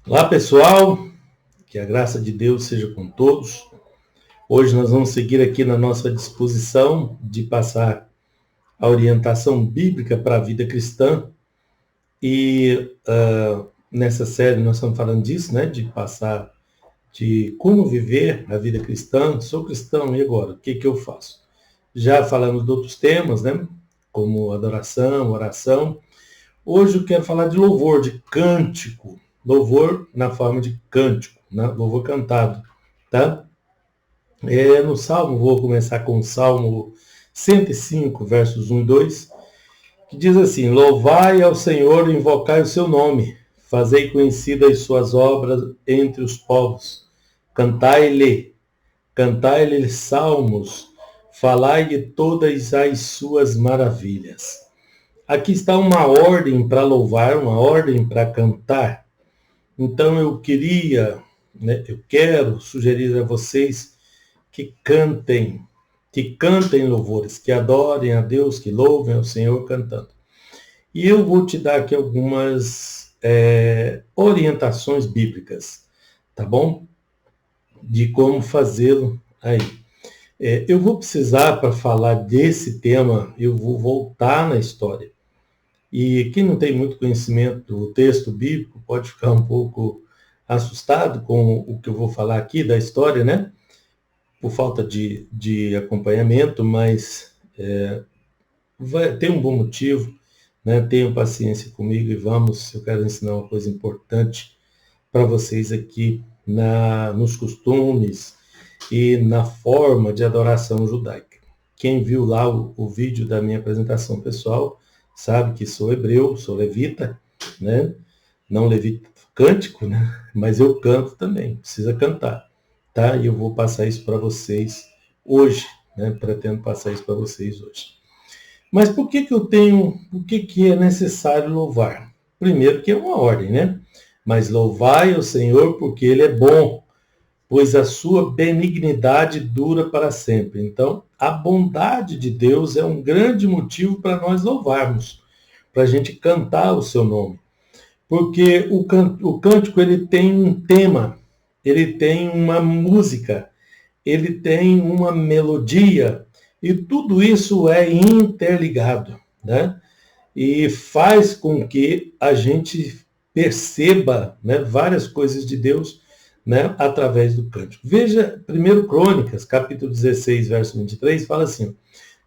Olá pessoal, que a graça de Deus seja com todos. Hoje nós vamos seguir aqui na nossa disposição de passar a orientação bíblica para a vida cristã. E nessa série nós estamos falando disso, né? De passar, de como viver a vida cristã. Sou cristão, e agora? O que eu faço? Já falamos de outros temas, né? Como adoração, oração. Hoje eu quero falar de louvor, de cântico. Louvor na forma de cântico, né? Louvor cantado, tá? No Salmo, vou começar com o Salmo 105, versos 1 e 2, que diz assim: Louvai ao Senhor e invocai o seu nome, fazei conhecidas as suas obras entre os povos, cantai-lhe salmos, falai de todas as suas maravilhas. Aqui está uma ordem para louvar, uma ordem para cantar. Então eu quero sugerir a vocês que cantem louvores, que adorem a Deus, que louvem ao Senhor cantando. E eu vou te dar aqui algumas orientações bíblicas, tá bom? De como fazê-lo aí. Eu vou precisar, para falar desse tema, eu vou voltar na história. E quem não tem muito conhecimento do texto bíblico pode ficar um pouco assustado com o que eu vou falar aqui da história, né? Por falta de acompanhamento, mas tem um bom motivo, né? Tenham paciência comigo e vamos, eu quero ensinar uma coisa importante para vocês aqui nos costumes e na forma de adoração judaica. Quem viu lá o vídeo da minha apresentação pessoal sabe que sou hebreu, sou levita, né? Não levita cântico, né? Mas eu canto também, precisa cantar, tá? E eu vou passar isso para vocês hoje, né? Pretendo passar isso para vocês hoje. Mas por que é necessário louvar? Primeiro que é uma ordem, né? Mas louvai ao Senhor porque Ele é bom, pois a sua benignidade dura para sempre. Então, a bondade de Deus é um grande motivo para nós louvarmos, para a gente cantar o seu nome. Porque o cântico ele tem um tema, ele tem uma música, ele tem uma melodia, e tudo isso é interligado, né? E faz com que a gente perceba, né, várias coisas de Deus, né, através do cântico. Veja 1 Crônicas, capítulo 16, verso 23, fala assim: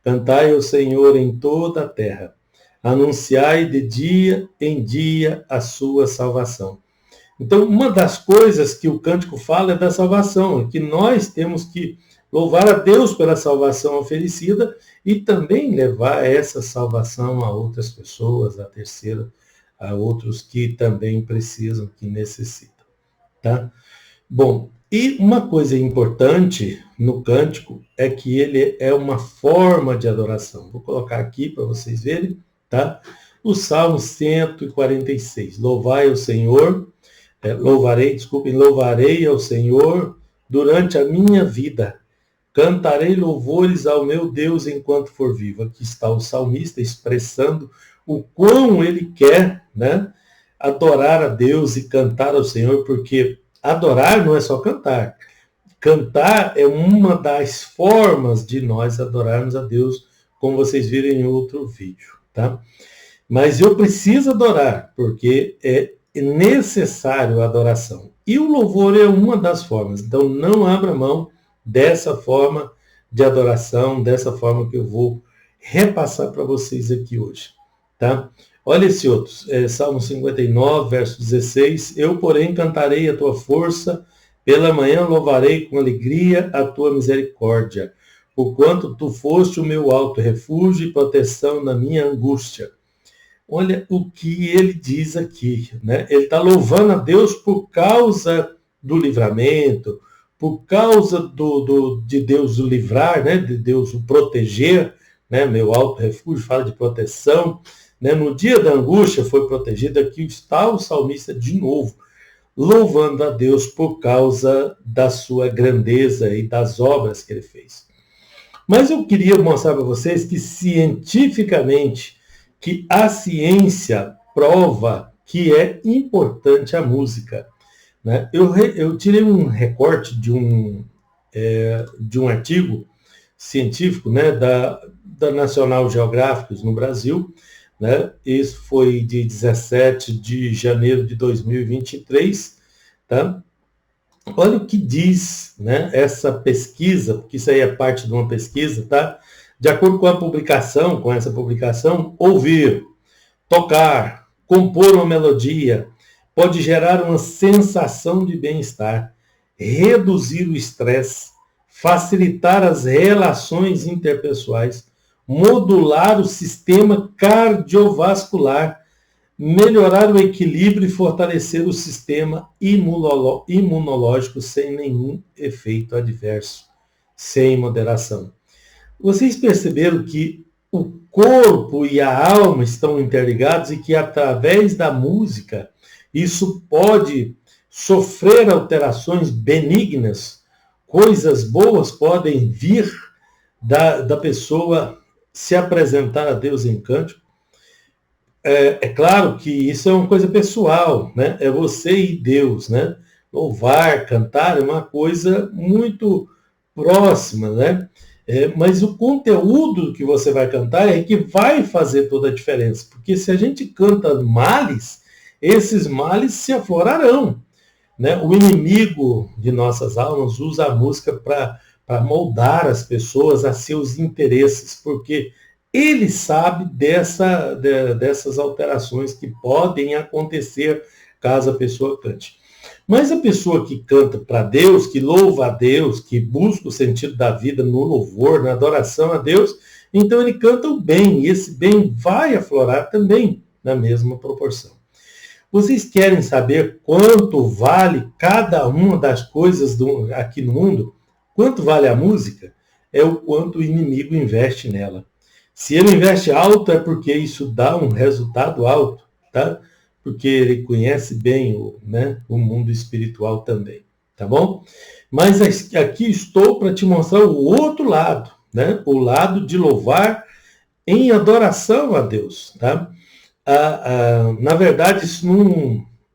Cantai ao Senhor em toda a terra, anunciai de dia em dia a sua salvação. Então, uma das coisas que o cântico fala é da salvação, é que nós temos que louvar a Deus pela salvação oferecida e também levar essa salvação a outras pessoas, a outros que também precisam, que necessitam, tá? Bom, e uma coisa importante no cântico é que ele é uma forma de adoração. Vou colocar aqui para vocês verem, tá? O Salmo 146. Louvai ao Senhor, louvarei ao Senhor durante a minha vida. Cantarei louvores ao meu Deus enquanto for vivo. Aqui está o salmista expressando o quão ele quer, né, adorar a Deus e cantar ao Senhor, porque adorar não é só cantar. Cantar é uma das formas de nós adorarmos a Deus, como vocês viram em outro vídeo, tá? Mas eu preciso adorar, porque é necessário a adoração. E o louvor é uma das formas. Então não abra mão dessa forma de adoração, dessa forma que eu vou repassar para vocês aqui hoje, tá? Olha esse outro, Salmo 59, verso 16. Eu, porém, cantarei a tua força, pela manhã louvarei com alegria a tua misericórdia, porquanto tu foste o meu alto refúgio e proteção na minha angústia. Olha o que ele diz aqui, né? Ele está louvando a Deus por causa do livramento, por causa de Deus o livrar, né? De Deus o proteger, né? Meu alto refúgio fala de proteção, né? No dia da angústia foi protegido. Aqui está o salmista de novo, louvando a Deus por causa da sua grandeza e das obras que ele fez. Mas eu queria mostrar para vocês que cientificamente, que a ciência prova que é importante a música. né? Eu tirei um recorte de um artigo científico, né, da National Geographic no Brasil, né? Isso foi de 17 de janeiro de 2023, tá? Olha o que diz, né, essa pesquisa, porque isso aí é parte de uma pesquisa, tá? De acordo com essa publicação, ouvir, tocar, compor uma melodia pode gerar uma sensação de bem-estar, reduzir o estresse, facilitar as relações interpessoais, modular o sistema cardiovascular, melhorar o equilíbrio e fortalecer o sistema imunológico sem nenhum efeito adverso, sem moderação. Vocês perceberam que o corpo e a alma estão interligados e que através da música isso pode sofrer alterações benignas, coisas boas podem vir da pessoa se apresentar a Deus em cântico. É claro que isso é uma coisa pessoal, né? É você e Deus, né? Louvar, cantar é uma coisa muito próxima, né? Mas o conteúdo que você vai cantar é que vai fazer toda a diferença, porque se a gente canta males, esses males se aflorarão, né? O inimigo de nossas almas usa a música para moldar as pessoas a seus interesses, porque ele sabe dessas alterações que podem acontecer caso a pessoa cante. Mas a pessoa que canta para Deus, que louva a Deus, que busca o sentido da vida no louvor, na adoração a Deus, então ele canta o bem, e esse bem vai aflorar também na mesma proporção. Vocês querem saber quanto vale cada uma das coisas aqui no mundo? Quanto vale a música? É o quanto o inimigo investe nela. Se ele investe alto, é porque isso dá um resultado alto, tá? Porque ele conhece bem o mundo espiritual também, tá bom? Mas aqui estou para te mostrar o outro lado, né? O lado de louvar em adoração a Deus, tá? Na verdade, isso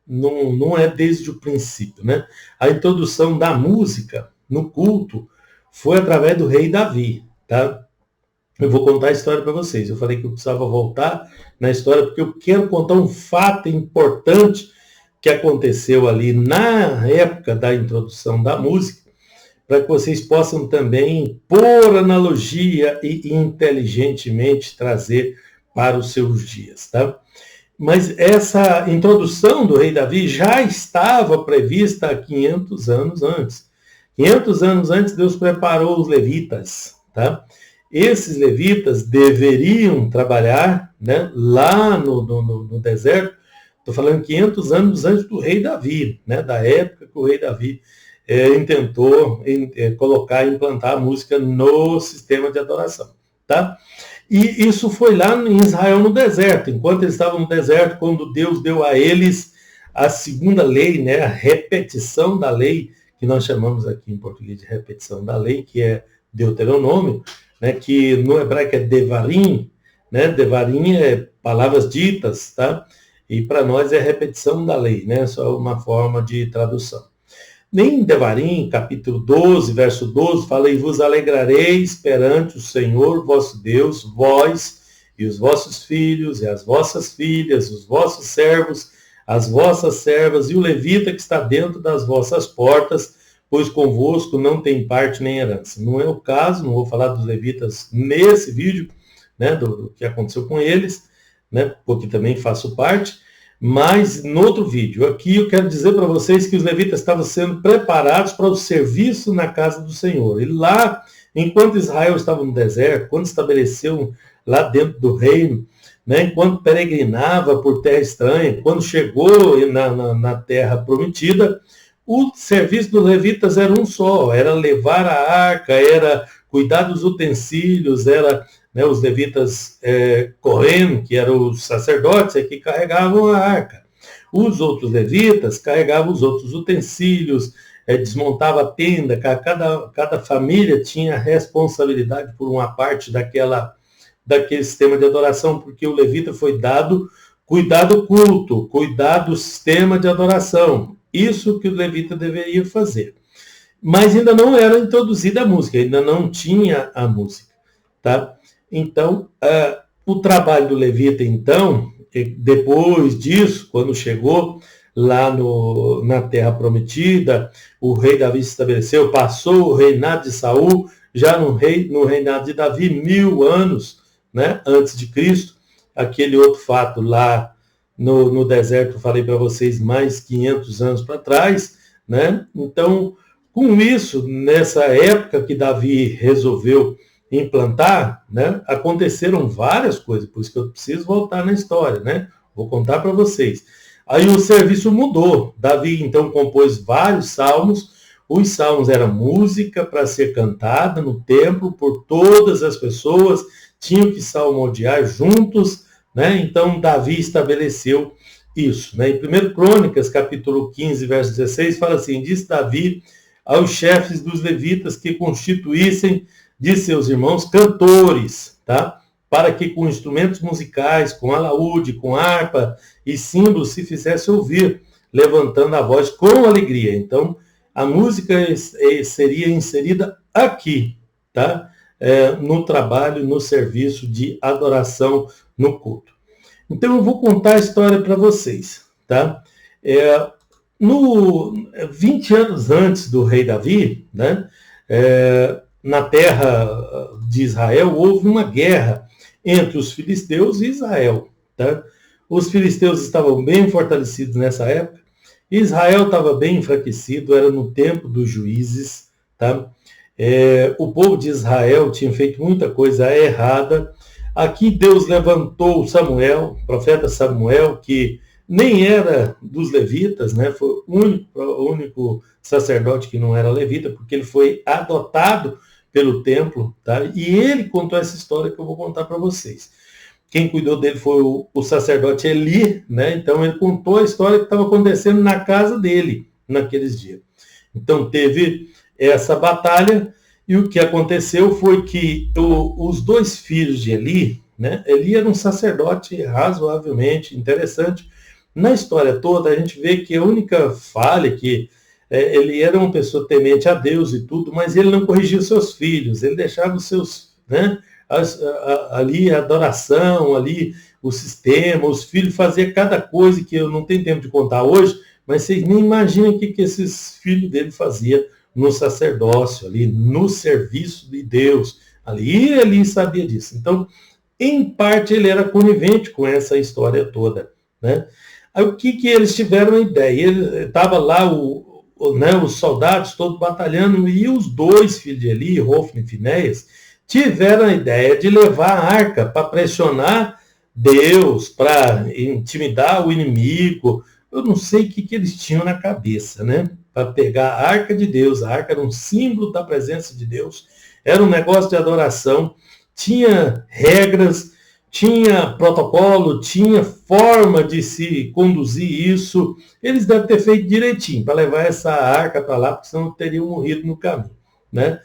não é desde o princípio, né? A introdução da música no culto foi através do rei Davi, tá? Eu vou contar a história para vocês. Eu falei que eu precisava voltar na história porque eu quero contar um fato importante que aconteceu ali na época da introdução da música, para que vocês possam também, por analogia e inteligentemente, trazer para os seus dias, tá? Mas essa introdução do rei Davi já estava prevista há 500 anos antes. 500 anos antes, Deus preparou os levitas, tá? Esses levitas deveriam trabalhar, né, lá no deserto. Estou falando 500 anos antes do rei Davi, né, da época que o rei Davi intentou implantar a música no sistema de adoração, tá? E isso foi lá em Israel no deserto. Enquanto eles estavam no deserto, quando Deus deu a eles a segunda lei, né, a repetição da lei, que nós chamamos aqui em português de repetição da lei, que é Deuteronômio, né, que no hebraico é Devarim, né? Devarim é palavras ditas, tá? E para nós é repetição da lei, né? Só uma forma de tradução. Nem Devarim, capítulo 12, verso 12, fala: e vos alegrareis perante o Senhor vosso Deus, vós e os vossos filhos, e as vossas filhas, os vossos servos, as vossas servas, e o levita que está dentro das vossas portas, pois convosco não tem parte nem herança. Não é o caso, não vou falar dos levitas nesse vídeo, né, do que aconteceu com eles, né, porque também faço parte, mas no outro vídeo. Aqui eu quero dizer para vocês que os levitas estavam sendo preparados para o serviço na casa do Senhor. E lá, enquanto Israel estava no deserto, quando estabeleceu lá dentro do reino, né, enquanto peregrinava por terra estranha, quando chegou na terra prometida, o serviço dos levitas era um só, era levar a arca, era cuidar dos utensílios, era, né, os levitas Cohen, que eram os sacerdotes, que carregavam a arca. Os outros levitas carregavam os outros utensílios, desmontava a tenda, cada família tinha responsabilidade por uma parte daquele sistema de adoração, porque o levita foi dado cuidar do culto, cuidar do sistema de adoração. isso que o levita deveria fazer. Mas ainda não era introduzida a música, ainda não tinha a música, tá? Então, o trabalho do levita, então, depois disso, quando chegou lá na Terra Prometida, o rei Davi se estabeleceu, passou o reinado de Saul, já no reinado de Davi, 1000 anos, né, antes de Cristo. Aquele outro fato lá no deserto, eu falei para vocês, mais 500 anos para trás, né? Então, com isso, nessa época que Davi resolveu implantar, né, aconteceram várias coisas, por isso que eu preciso voltar na história, né? Vou contar para vocês. Aí o serviço mudou. Davi, então, compôs vários salmos. Os salmos eram música para ser cantada no templo por todas as pessoas, tinham que salmodiar juntos, né? Então, Davi estabeleceu isso, né? Em 1 Crônicas, capítulo 15, verso 16, fala assim: disse Davi aos chefes dos levitas que constituíssem de seus irmãos cantores, tá? Para que com instrumentos musicais, com alaúde, com harpa e símbolos se fizesse ouvir, levantando a voz com alegria. Então, a música seria inserida aqui, tá? No trabalho, no serviço de adoração, no culto. Então, eu vou contar a história para vocês, tá? 20 anos antes do rei Davi, né? Na terra de Israel, houve uma guerra entre os filisteus e Israel, tá? Os filisteus estavam bem fortalecidos nessa época, Israel estava bem enfraquecido, era no tempo dos juízes, tá? O povo de Israel tinha feito muita coisa errada. Aqui Deus levantou Samuel, o profeta Samuel, que nem era dos levitas, né? Foi o único sacerdote que não era levita, porque ele foi adotado pelo templo, tá? E ele contou essa história que eu vou contar para vocês. Quem cuidou dele foi o sacerdote Eli, né? Então ele contou a história que estava acontecendo na casa dele naqueles dias. Então teve essa batalha e o que aconteceu foi que os dois filhos de Eli, né? Eli era um sacerdote razoavelmente interessante. Na história toda a gente vê que a única falha que ele era uma pessoa temente a Deus e tudo, mas ele não corrigia os seus filhos, ele deixava os seus, né? Ali a adoração, ali o sistema, os filhos faziam cada coisa que eu não tenho tempo de contar hoje, mas vocês nem imaginam o que esses filhos dele faziam no sacerdócio, ali no serviço de Deus, ali ele sabia disso. Então, em parte, ele era conivente com essa história toda, né? Aí o que eles tiveram a ideia? Ele estava lá, os soldados todos batalhando, e os dois filhos de Eli, Hofni e Finéias, tiveram a ideia de levar a arca para pressionar Deus, para intimidar o inimigo. Eu não sei o que eles tinham na cabeça, né? Para pegar a arca de Deus. A arca era um símbolo da presença de Deus, era um negócio de adoração, tinha regras, tinha protocolo, tinha forma de se conduzir isso. Eles devem ter feito direitinho para levar essa arca para lá, porque senão teriam morrido no caminho, né?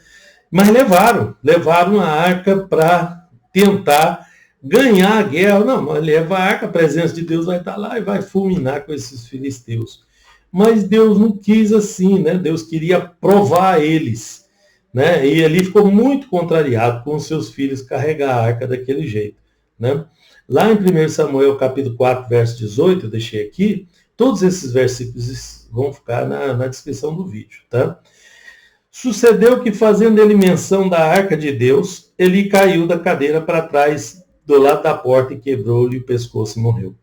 Mas levaram a arca para tentar ganhar a guerra. Não, mas leva a arca, a presença de Deus vai estar lá e vai fulminar com esses filisteus. Mas Deus não quis assim, né? Deus queria provar eles, né? E ele ficou muito contrariado com os seus filhos carregar a arca daquele jeito, né? Lá em 1 Samuel capítulo 4, verso 18, eu deixei aqui, todos esses versículos vão ficar na descrição do vídeo, tá? Sucedeu que, fazendo ele menção da arca de Deus, ele caiu da cadeira para trás do lado da porta e quebrou-lhe o pescoço e morreu.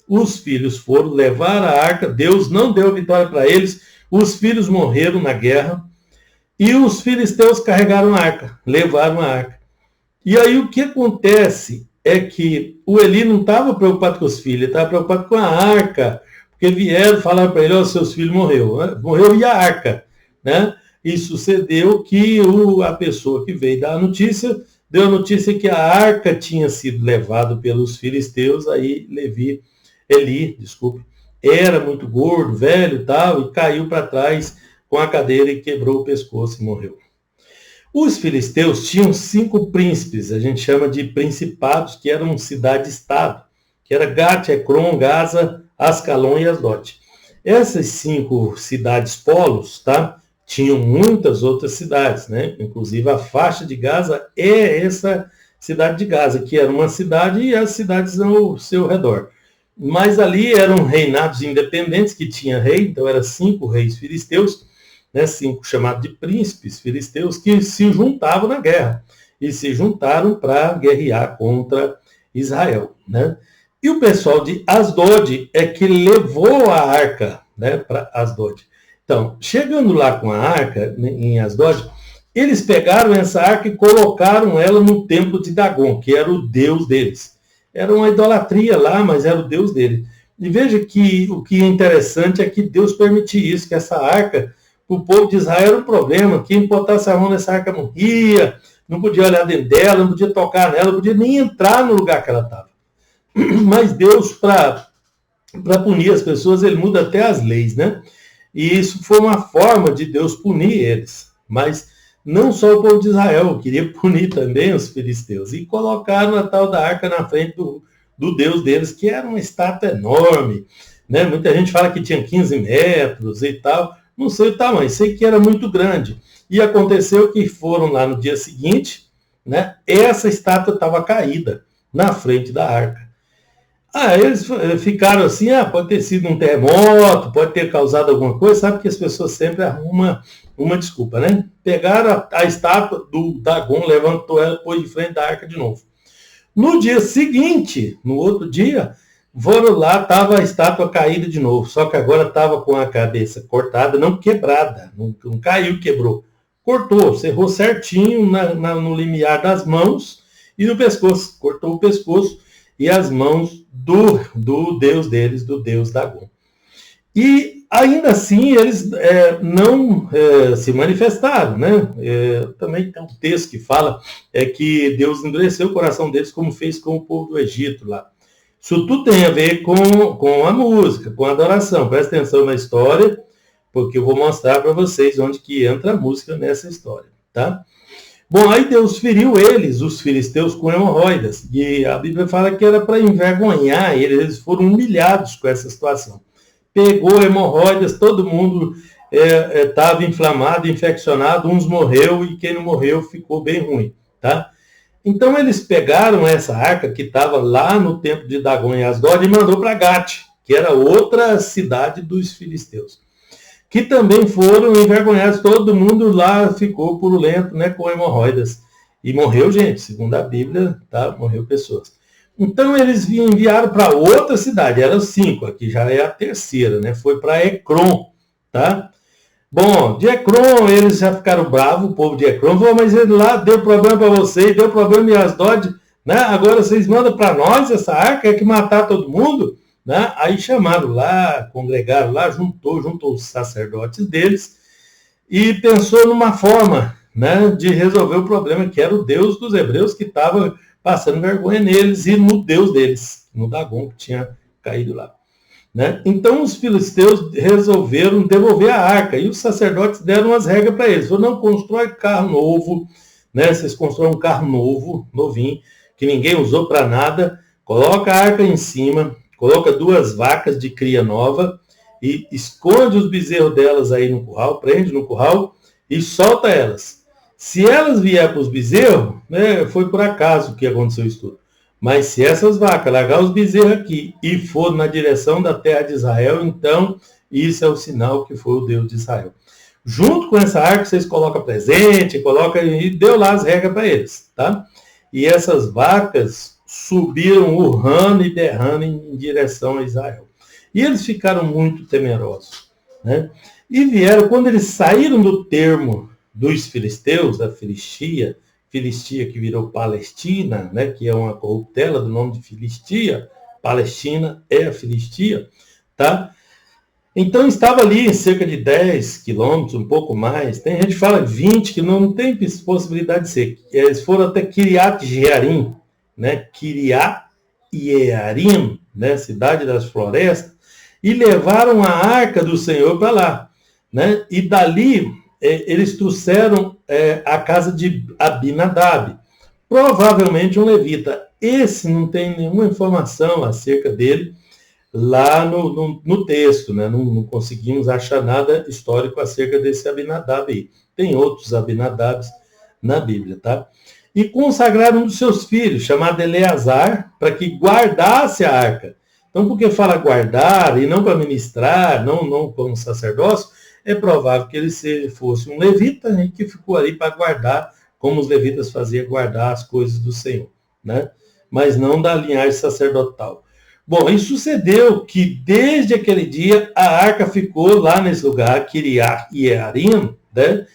Os filhos foram levar a arca, Deus não deu vitória para eles, os filhos morreram na guerra, e os filisteus carregaram a arca, levaram a arca. E aí o que acontece é que o Eli não estava preocupado com os filhos, ele estava preocupado com a arca, porque vieram falar para ele: ó, seus filhos morreu, né? Morreu e a arca, né? E sucedeu que a pessoa que veio dar a notícia, deu a notícia que a arca tinha sido levada pelos filisteus. Aí Eli, era muito gordo, velho e tal, e caiu para trás com a cadeira e quebrou o pescoço e morreu. Os filisteus tinham 5 príncipes, a gente chama de principados, que eram cidade-estado, que era Gate, Ecrom, Gaza, Ascalon e Asdote. Essas 5 cidades polos, tá? Tinham muitas outras cidades, né? Inclusive a faixa de Gaza é essa cidade de Gaza, que era uma cidade e as cidades ao seu redor. Mas ali eram reinados independentes, que tinha rei, então eram 5 reis filisteus, né? 5 chamados de príncipes filisteus, que se juntavam na guerra. E se juntaram para guerrear contra Israel, né? E o pessoal de Asdod é que levou a arca, né, para Asdod. Então, chegando lá com a arca, né, em Asdod, eles pegaram essa arca e colocaram ela no templo de Dagon, que era o deus deles. Era uma idolatria lá, mas era o deus deles. E veja que o que é interessante é que Deus permitiu isso, que essa arca, para o povo de Israel era um problema. Quem botasse a mão nessa arca morria, não podia olhar dentro dela, não podia tocar nela, não podia nem entrar no lugar que ela estava. Mas Deus, para punir as pessoas, ele muda até as leis, né? E isso foi uma forma de Deus punir eles. Mas não só o povo de Israel, queria punir também os filisteus. E colocaram a tal da arca na frente do Deus deles, que era uma estátua enorme, né? Muita gente fala que tinha 15 metros e tal. Não sei o tamanho, sei que era muito grande. E aconteceu que foram lá no dia seguinte, né? Essa estátua estava caída na frente da arca. Eles ficaram assim, pode ter sido um terremoto, pode ter causado alguma coisa, sabe que as pessoas sempre arrumam uma desculpa, né? Pegaram a estátua do Dagon, levantou ela, pôs de frente da arca de novo. No dia seguinte, no outro dia, foram lá, estava a estátua caída de novo, só que agora estava com a cabeça cortada, não quebrada, não caiu, quebrou. Cortou, cerrou certinho no limiar das mãos e no pescoço, cortou o pescoço e as mãos do deus deles, do deus Dagon. E ainda assim eles não se manifestaram, né? Também tem um texto que fala que Deus endureceu o coração deles como fez com o povo do Egito lá. Isso tudo tem a ver com a música, com a adoração. Presta atenção na história, porque eu vou mostrar para vocês onde que entra a música nessa história, tá? Bom, aí Deus feriu eles, os filisteus, com hemorroidas. E a Bíblia fala que era para envergonhar eles foram humilhados com essa situação. Pegou hemorroidas, todo mundo estava inflamado, infeccionado, uns morreu e quem não morreu ficou bem ruim, tá? Então eles pegaram essa arca que estava lá no templo de Dagon e Asdod e mandou para Gate, que era outra cidade dos filisteus, que também foram envergonhados, todo mundo lá ficou purulento, né, com hemorroidas. E morreu gente, segundo a Bíblia, tá? Morreu pessoas. Então eles enviaram para outra cidade, eram 5, aqui já é a terceira, né? Foi para Ecrom, tá? Bom, de Ecrom eles já ficaram bravos, o povo de Ecrom, falou, mas ele lá deu problema para vocês, deu problema em Asdod, né? Agora vocês mandam para nós essa arca, é que matar todo mundo? Né? Aí chamaram lá, congregaram lá, juntou os sacerdotes deles e pensou numa forma, né, de resolver o problema, que era o Deus dos hebreus que estava passando vergonha neles e no Deus deles, no Dagon que tinha caído lá. Né? Então os filisteus resolveram devolver a arca e os sacerdotes deram as regras para eles. Falaram, não, constrói carro novo, né? Vocês constroem um carro novo, novinho, que ninguém usou para nada, coloca a arca em cima, coloca 2 vacas de cria nova e esconde os bezerros delas aí no curral, prende no curral e solta elas. Se elas vierem para os bezerros, né, foi por acaso que aconteceu isso tudo. Mas se essas vacas largar os bezerros aqui e for na direção da terra de Israel, então isso é o sinal que foi o Deus de Israel. Junto com essa arca, vocês colocam presente, e deu lá as regras para eles, tá? E essas vacas subiram urrando e berrando em direção a Israel. E eles ficaram muito temerosos, né? E vieram, quando eles saíram do termo dos filisteus, da Filistia que virou Palestina, né? Que é uma corruptela do nome de Filistia, Palestina é a Filistia, tá? Então estava ali cerca de 10 quilômetros, um pouco mais, tem gente que fala 20, que não tem possibilidade de ser. Eles foram até Kiriat Jearim, né? Kiriat Jearim, né? Cidade das florestas, e levaram a arca do Senhor para lá, né? E dali eles trouxeram a casa de Abinadab, provavelmente um levita. Esse não tem nenhuma informação acerca dele, lá no texto, né? Não conseguimos achar nada histórico acerca desse Abinadab aí. Tem outros Abinadabs na Bíblia, tá? E consagraram um dos seus filhos, chamado Eleazar, para que guardasse a arca. Então, porque fala guardar e não para ministrar, não como sacerdócio, é provável que ele fosse um levita, né, que ficou ali para guardar, como os levitas faziam, guardar as coisas do Senhor, né? Mas não da linhagem sacerdotal. Bom, e sucedeu que desde aquele dia a arca ficou lá nesse lugar, Kiriat Jearim, né?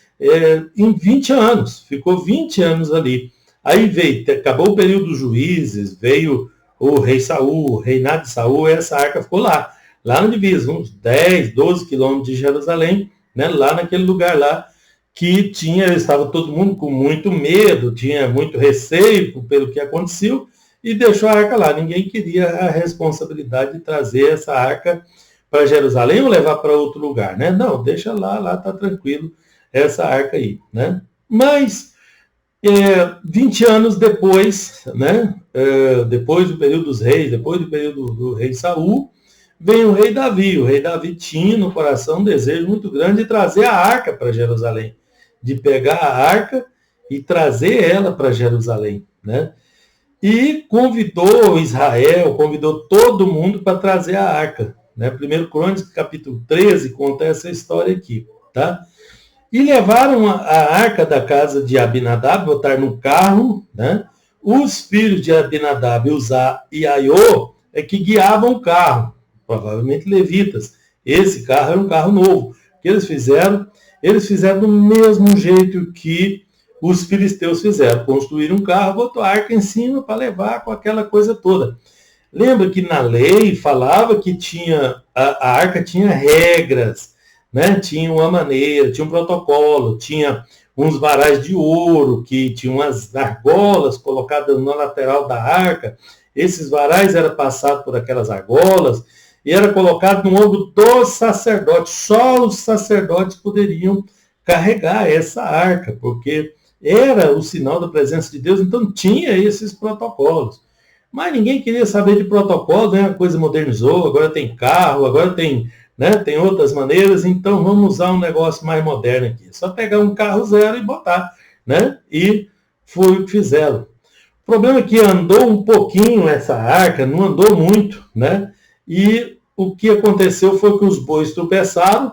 Em 20 anos, ficou 20 anos ali. Aí acabou o período dos juízes, veio o rei Saul, o reinado de Saul, e essa arca ficou lá na divisa, uns 10, 12 quilômetros de Jerusalém, né, lá naquele lugar lá, que estava todo mundo com muito medo, tinha muito receio pelo que aconteceu, e deixou a arca lá. Ninguém queria a responsabilidade de trazer essa arca para Jerusalém ou levar para outro lugar, né? Não, deixa lá está tranquilo essa arca aí, né? Mas 20 anos depois, né? Depois do período dos reis, depois do período do rei Saul, vem o rei Davi. O rei Davi tinha no coração um desejo muito grande de trazer a arca para Jerusalém, de pegar a arca e trazer ela para Jerusalém, né? E convidou Israel, convidou todo mundo para trazer a arca, né? 1 Crônicas, capítulo 13, conta essa história aqui, tá? E levaram a arca da casa de Abinadab, botaram no carro, né? Os filhos de Abinadab, Uzá e Aiô, é que guiavam o carro, provavelmente levitas. Esse carro era um carro novo. O que eles fizeram? Eles fizeram do mesmo jeito que os filisteus fizeram. Construíram um carro, botou a arca em cima para levar com aquela coisa toda. Lembra que na lei falava que a arca tinha regras, né? Tinha uma maneira, tinha um protocolo, tinha uns varais de ouro, que tinham umas argolas colocadas na lateral da arca. Esses varais eram passados por aquelas argolas e era colocado no ombro dos sacerdotes. Só os sacerdotes poderiam carregar essa arca, porque era o sinal da presença de Deus, então tinha esses protocolos. Mas ninguém queria saber de protocolo, né? A coisa modernizou, agora tem carro, agora tem, né, tem outras maneiras, então vamos usar um negócio mais moderno aqui. Só pegar um carro zero e botar, né? E foi o que fizeram. O problema é que andou um pouquinho essa arca, não andou muito, né? E o que aconteceu foi que os bois tropeçaram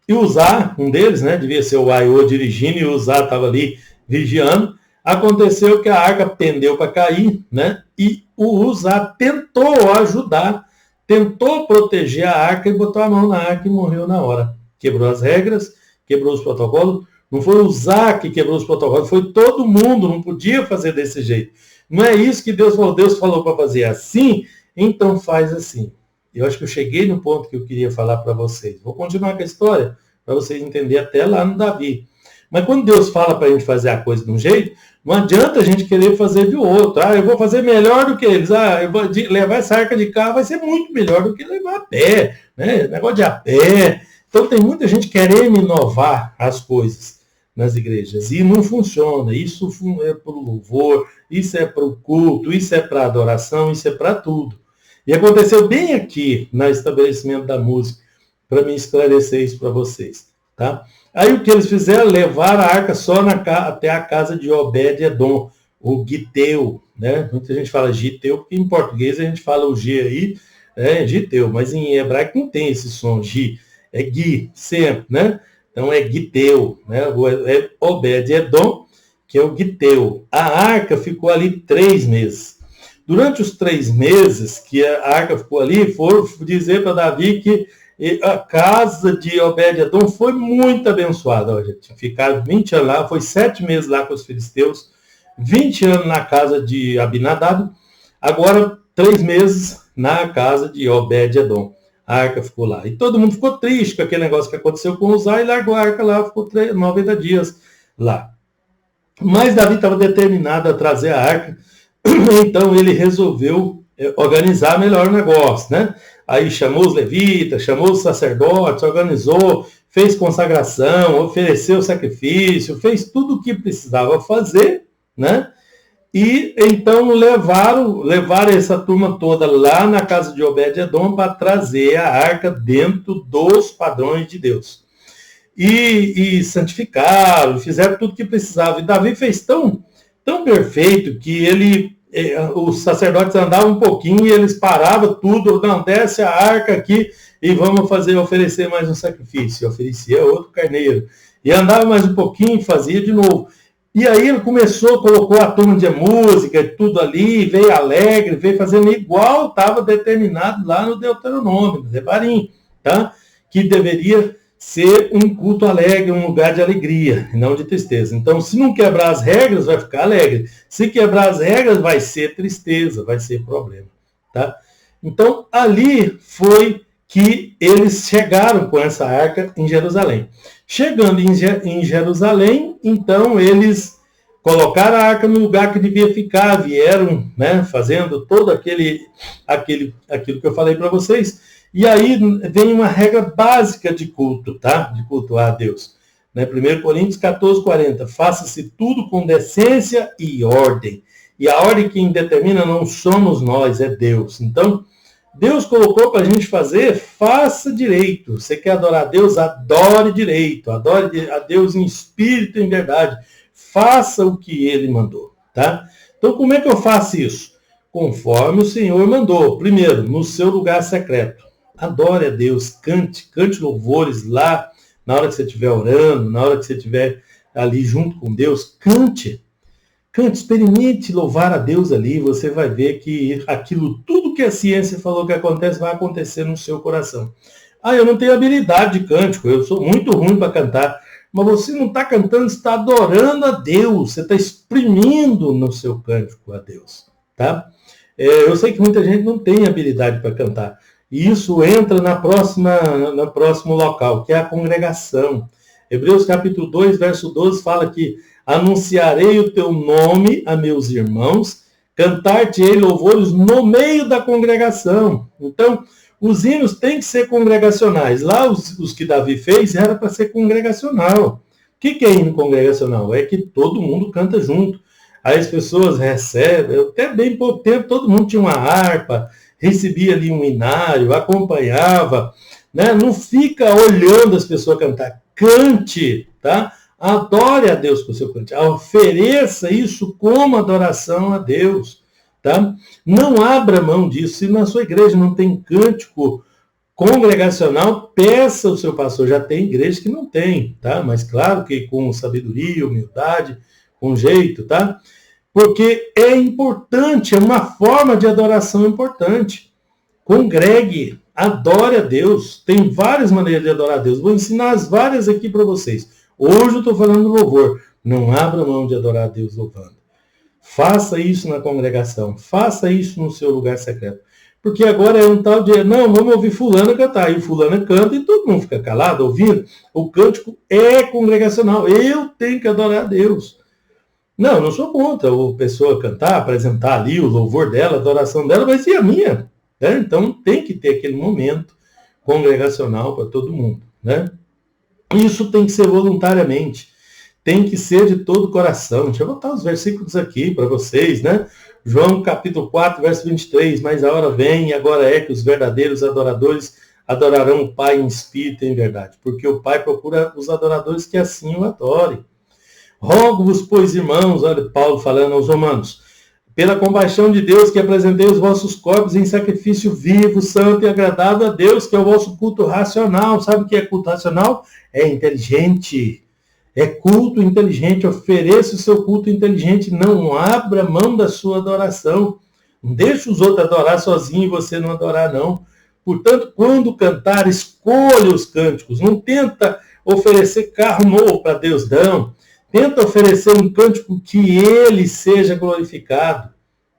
e Uzá, um deles, né? Devia ser o Aiô dirigindo e o Uzá estava ali vigiando. Aconteceu que a arca pendeu para cair, né? E o Uzá tentou ajudar, tentou proteger a arca e botou a mão na arca e morreu na hora. Quebrou as regras, quebrou os protocolos. Não foi o Uzá que quebrou os protocolos, foi todo mundo, não podia fazer desse jeito. Não é isso que Deus falou. Deus falou para fazer assim, então faz assim. Eu acho que eu cheguei no ponto que eu queria falar para vocês. Vou continuar com a história, para vocês entenderem até lá no Davi. Mas quando Deus fala para a gente fazer a coisa de um jeito, não adianta a gente querer fazer de outro. Eu vou fazer melhor do que eles. Eu vou levar essa arca de carro, vai ser muito melhor do que levar a pé, né? Negócio de a pé. Então tem muita gente querendo inovar as coisas nas igrejas. E não funciona. Isso é para o louvor, isso é para o culto, isso é para a adoração, isso é para tudo. E aconteceu bem aqui, no estabelecimento da música, para me esclarecer isso para vocês, tá? Aí o que eles fizeram? Levaram a arca só até a casa de Obed-Edom, o Giteu, né? Muita gente fala Giteu, porque em português a gente fala o G aí, Giteu, mas em hebraico não tem esse som, Gi, é Gui, sempre, né? Então é Giteu, né? É Obed-Edom, que é o Giteu. A arca ficou ali 3 meses. Durante os 3 meses que a arca ficou ali, foram dizer para Davi que a casa de Obed-Edom foi muito abençoada. Ficaram 20 anos lá, foi 7 meses lá com os filisteus, 20 anos na casa de Abinadab, agora 3 meses na casa de Obed-Edom. A arca ficou lá. E todo mundo ficou triste com aquele negócio que aconteceu com Uzá e largou a arca lá, ficou 90 dias lá. Mas Davi estava determinado a trazer a arca, então ele resolveu organizar melhor o negócio, né? Aí chamou os levitas, chamou os sacerdotes, organizou, fez consagração, ofereceu sacrifício, fez tudo o que precisava fazer, né? E então levaram essa turma toda lá na casa de Obed-Edom para trazer a arca dentro dos padrões de Deus. E santificaram, fizeram tudo que precisava. E Davi fez tão perfeito que os sacerdotes andavam um pouquinho e eles paravam tudo, não, desce a arca aqui e vamos oferecer mais um sacrifício. Oferecia outro carneiro. E andava mais um pouquinho e fazia de novo. E aí ele colocou a turma de música, tudo ali, veio alegre, veio fazendo igual estava determinado lá no Deuteronômio, no Devarim, tá? Que deveria ser um culto alegre, um lugar de alegria, e não de tristeza. Então, se não quebrar as regras, vai ficar alegre. Se quebrar as regras, vai ser tristeza, vai ser problema, tá? Então, ali foi que eles chegaram com essa arca em Jerusalém. Chegando em Jerusalém, então eles colocaram a arca no lugar que devia ficar, vieram, né, fazendo todo aquilo que eu falei para vocês. E aí vem uma regra básica de culto, tá? De cultuar a Deus. Né? 1 Coríntios 14:40. Faça-se tudo com decência e ordem. E a ordem que determina não somos nós, é Deus. Então, Deus colocou para a gente fazer, faça direito. Você quer adorar a Deus? Adore direito. Adore a Deus em espírito e em verdade. Faça o que Ele mandou, tá? Então, como é que eu faço isso? Conforme o Senhor mandou. Primeiro, no seu lugar secreto. Adore a Deus, cante louvores lá, na hora que você estiver orando, na hora que você estiver ali junto com Deus, cante, experimente louvar a Deus ali, você vai ver que aquilo, tudo que a ciência falou que acontece, vai acontecer no seu coração. Eu não tenho habilidade de cântico, eu sou muito ruim para cantar, mas você não está cantando, você está adorando a Deus, você está exprimindo no seu cântico a Deus, tá? Eu sei que muita gente não tem habilidade para cantar, e isso entra no próximo local, que é a congregação. Hebreus capítulo 2, verso 12, fala que anunciarei o teu nome a meus irmãos, cantar-te-ei louvores no meio da congregação. Então, os hinos têm que ser congregacionais. Lá, os que Davi fez, era para ser congregacional. O que é hino congregacional? É que todo mundo canta junto. Aí as pessoas recebem, até bem pouco tempo, todo mundo tinha uma harpa, recebia ali um inário, acompanhava, né? Não fica olhando as pessoas cantar. Cante, tá? Adore a Deus com o seu cante. Ofereça isso como adoração a Deus, tá? Não abra mão disso. Se na sua igreja não tem cântico congregacional, peça ao seu pastor. Já tem igreja que não tem, tá? Mas claro que com sabedoria, humildade, com jeito, tá? Porque é importante, é uma forma de adoração importante. Congregue, adore a Deus. Tem várias maneiras de adorar a Deus. Vou ensinar as várias aqui para vocês. Hoje eu estou falando do louvor. Não abra mão de adorar a Deus louvando. Faça isso na congregação. Faça isso no seu lugar secreto. Porque agora é um tal de, não, vamos ouvir fulano cantar. E o fulano canta e todo mundo fica calado ouvindo. O cântico é congregacional. Eu tenho que adorar a Deus. Não, eu não sou contra a pessoa cantar, apresentar ali o louvor dela, a adoração dela, mas e a minha? Né? Então tem que ter aquele momento congregacional para todo mundo. Né? Isso tem que ser voluntariamente. Tem que ser de todo o coração. Deixa eu botar os versículos aqui para vocês, né? João capítulo 4, verso 23. Mas a hora vem e agora é que os verdadeiros adoradores adorarão o Pai em espírito e em verdade. Porque o Pai procura os adoradores que assim o adorem. Rogo-vos, pois, irmãos, olha Paulo falando aos romanos, pela compaixão de Deus, que apresentei os vossos corpos em sacrifício vivo, santo e agradável a Deus, que é o vosso culto racional. Sabe o que é culto racional? É inteligente. É culto inteligente. Ofereça o seu culto inteligente. Não abra mão da sua adoração. Não deixe os outros adorar sozinho e você não adorar, não. Portanto, quando cantar, escolha os cânticos. Não tenta oferecer carro novo para Deus, não. Tenta oferecer um cântico que ele seja glorificado,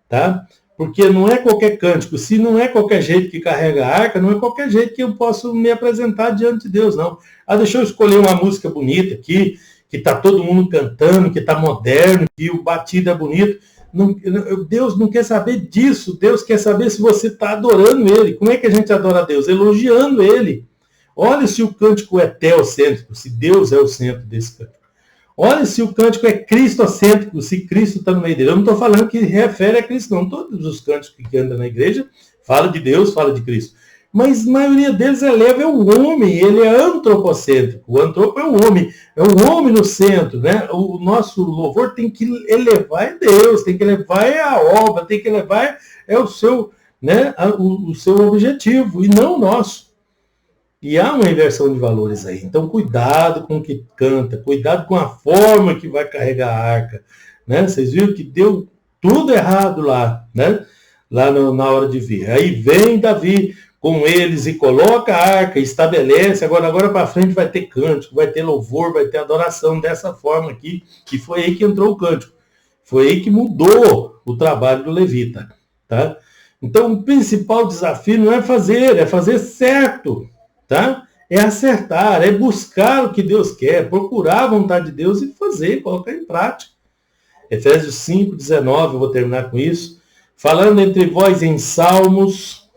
tá? Porque não é qualquer cântico. Se não é qualquer jeito que carrega a arca, não é qualquer jeito que eu posso me apresentar diante de Deus, não. Deixa eu escolher uma música bonita aqui, que está todo mundo cantando, que está moderno, que o batido é bonito. Não, Deus não quer saber disso. Deus quer saber se você está adorando Ele. Como é que a gente adora a Deus? Elogiando Ele. Olha se o cântico é teocêntrico, se Deus é o centro desse cântico. Olha se o cântico é cristocêntrico, se Cristo está no meio dele. Eu não estou falando que refere a Cristo, não. Todos os cânticos que andam na igreja falam de Deus, falam de Cristo. Mas a maioria deles eleva o homem, ele é antropocêntrico. O antropo é o homem no centro, né? O nosso louvor tem que elevar Deus, tem que elevar a obra, tem que elevar o seu, né, o seu objetivo, e não o nosso. E há uma inversão de valores aí. Então, cuidado com o que canta, cuidado com a forma que vai carregar a arca. Né? Vocês viram que deu tudo errado lá, né? Lá na hora de vir. Aí vem Davi com eles e coloca a arca, estabelece, agora para frente vai ter cântico, vai ter louvor, vai ter adoração dessa forma aqui, que foi aí que entrou o cântico. Foi aí que mudou o trabalho do levita. Tá? Então, o principal desafio não é fazer certo. Tá? É acertar, é buscar o que Deus quer, procurar a vontade de Deus e fazer, colocar em prática. Efésios 5:19, eu vou terminar com isso. Falando entre vós em salmos,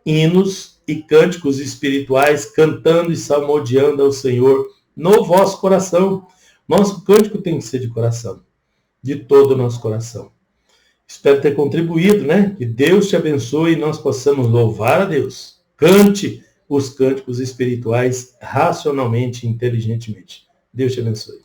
hinos e cânticos espirituais, cantando e salmodiando ao Senhor no vosso coração. Nosso cântico tem que ser de coração, de todo o nosso coração. Espero ter contribuído, né? Que Deus te abençoe e nós possamos louvar a Deus. Cante os cânticos espirituais racionalmente e inteligentemente. Deus te abençoe.